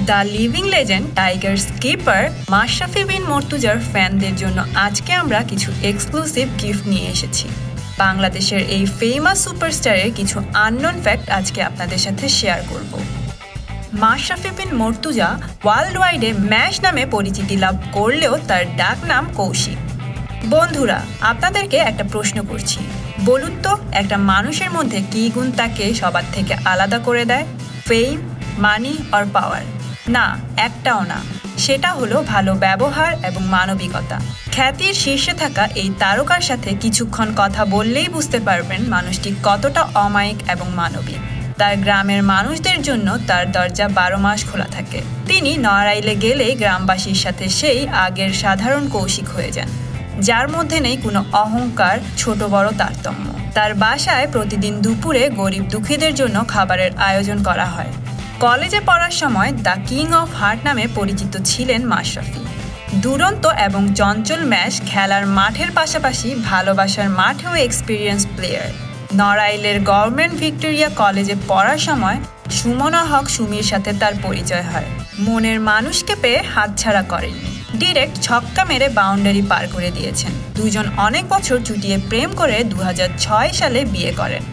The living legend tiger skipper Mashrafe Bin মর্তুজার ফ্যানদের জন্য আজকে আমরা কিছু এক্সক্লুসিভ গিফট নিয়ে এসেছি। বাংলাদেশের এই ফেমাস সুপারস্টারের কিছু আননোন ফ্যাক্ট আজকে আপনাদের সাথে শেয়ার করব। মাশরাফি বিন মর্তুজা ওয়ার্ল্ড ওয়াইডে ম্যাশ নামে পরিচিতি লাভ করলেও তার ডাক নাম কৌশিক। বন্ধুরা, আপনাদেরকে একটা প্রশ্ন করছি, বলুন তো একটা মানুষের মধ্যে কী গুণ তাকে সবার থেকে আলাদা করে দেয়? ফেম, মানি অর পাওয়ার? না, একটাও না। সেটা হলো ভালো ব্যবহার এবং মানবিকতা। খ্যাতির শীর্ষে থাকা এই তারকার সাথে কিছুক্ষণ কথা বললেই বুঝতে পারবেন মানুষটি কতটা অমায়িক এবং মানবিক। তার গ্রামের মানুষদের জন্য তার দরজা 12 মাস খোলা থাকে। তিনি নড়াইলে গেলেই গ্রামবাসীর সাথে সেই আগের সাধারণ কৌশিক হয়ে যান, যার মধ্যে নেই কোনো অহংকার, ছোট বড় তারতম্য। তার বাসায় প্রতিদিন দুপুরে গরিব দুঃখীদের জন্য খাবারের আয়োজন করা হয়। কলেজে পড়ার সময় দ্য কিং অফ হার্ট নামে পরিচিত ছিলেন মাশরাফি। দুরন্ত এবং চঞ্চল ম্যাচ খেলার মাঠের পাশাপাশি ভালোবাসার মাঠেও এক্সপিরিয়েন্স প্লেয়ার। নড়াইলের গভর্নমেন্ট ভিক্টোরিয়া কলেজে পড়ার সময় সুমনা হক সুমির সাথে তার পরিচয় হয়। মনের মানুষকে পেয়ে হাতছাড়া করেননি, ডিরেক্ট ছক্কা মেরে বাউন্ডারি পার করে দিয়েছেন। দুজন অনেক বছর চুটিয়ে প্রেম করে 2006 সালে বিয়ে করেন।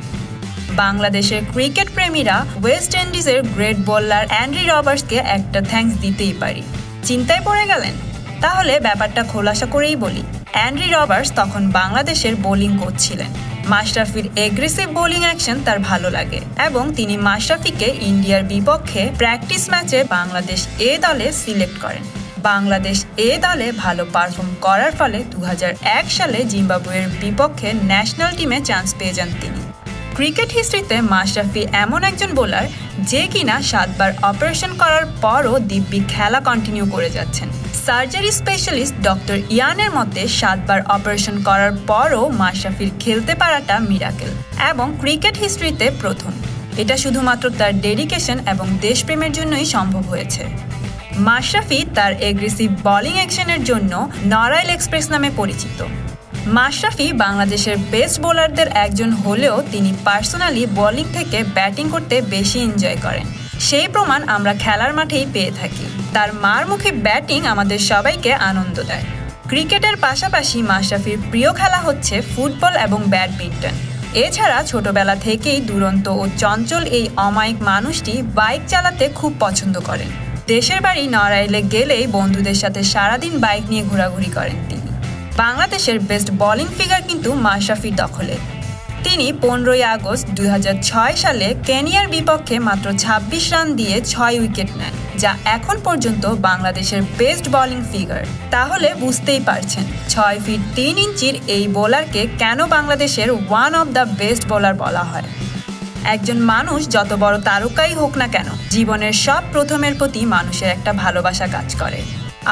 বাংলাদেশের ক্রিকেট প্রেমীরা ওয়েস্ট ইন্ডিজের গ্রেট বোলার অ্যান্ড্রি রবার্টসকে একটা থ্যাঙ্কস দিতেই পারি। চিন্তায় পড়ে গেলেন? তাহলে ব্যাপারটা খোলাসা করেই বলি। অ্যান্ড্রি রবার্টস তখন বাংলাদেশের বোলিং কোচ ছিলেন। মাশরাফির এগ্রেসিভ বোলিং অ্যাকশন তার ভালো লাগে এবং তিনি মাশরাফিকে ইন্ডিয়ার বিপক্ষে প্র্যাকটিস ম্যাচে বাংলাদেশ এ দলে সিলেক্ট করেন। বাংলাদেশ এ দলে ভালো পারফর্ম করার ফলে 2001 সালে জিম্বাবুয়ের বিপক্ষে ন্যাশনাল টিমে চান্স পেয়ে যান তিনি। ক্রিকেট হিস্ট্রিতে মাশরাফি এমন একজন বোলার যে কিনা 7 বার অপারেশন করার পরও দিব্যি খেলা কন্টিনিউ করে যাচ্ছেন। সার্জারি স্পেশালিস্ট ডক্টর ইয়ানের মতে 7 বার অপারেশন করার পরও মাশরাফির খেলতে পারাটা মিরাকেল এবং ক্রিকেট হিস্ট্রিতে প্রথম। এটা শুধুমাত্র তার ডেডিকেশন এবং দেশপ্রেমের জন্যই সম্ভব হয়েছে। মাশরাফি তার এগ্রেসিভ বোলিং অ্যাকশনের জন্য নড়াইল এক্সপ্রেস নামে পরিচিত। মাশরাফি বাংলাদেশের বেস্ট বোলারদের একজন হলেও তিনি পার্সোনালি বোলিং থেকে ব্যাটিং করতে বেশি এনজয় করেন। সেই প্রমাণ আমরা খেলার মাঠেই পেয়ে থাকি। তার মারমুখী ব্যাটিং আমাদের সবাইকে আনন্দ দেয়। ক্রিকেটের পাশাপাশি মাশরাফির প্রিয় খেলা হচ্ছে ফুটবল এবং ব্যাডমিন্টন। এছাড়া ছোটবেলা থেকেই দুরন্ত ও চঞ্চল এই অমায়িক মানুষটি বাইক চালাতে খুব পছন্দ করেন। দেশের বাড়ি নড়াইলে গেলেই বন্ধুদের সাথে সারাদিন বাইক নিয়ে ঘোরাঘুরি করেন তিনি। বাংলাদেশের বেস্ট বোলিং ফিগার কিন্তু মাশরাফির দখলে। তিনি 15 আগস্ট 2006 সালে কেনিয়ার বিপক্ষে মাত্র 26 রান দিয়ে 6 উইকেট নেন, যা এখন পর্যন্ত বাংলাদেশের বেস্ট বোলিং ফিগার। তাহলে বুঝতেই পারছেন 6 ফিট 3 ইঞ্চির এই বোলারকে কেন বাংলাদেশের one of the best bowler বলা হয়। একজন মানুষ যত বড় তারকাই হোক না কেন, জীবনের সব প্রথমের প্রতি মানুষের একটা ভালোবাসা কাজ করে।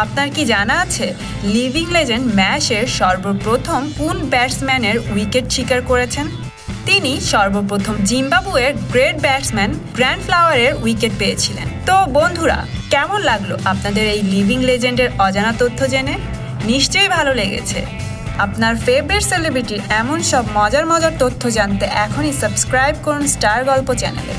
আপনার কি জানা আছে লিভিং লেজেন্ড ম্যাশের সর্বপ্রথম কোন ব্যাটসম্যানের উইকেট শিকার করেছেন? তিনি সর্বপ্রথম জিম্বাবুয়ের গ্রেট ব্যাটসম্যান গ্র্যান্ড ফ্লাওয়ারের উইকেট পেয়েছিলেন। তো বন্ধুরা, কেমন লাগলো আপনাদের এই লিভিং লেজেন্ডের অজানা তথ্য জেনে? নিশ্চয়ই ভালো লেগেছে। আপনার ফেভারিট সেলিব্রিটির এমন সব মজার তথ্য জানতে এখনই সাবস্ক্রাইব করুন স্টার গল্প চ্যানেলে।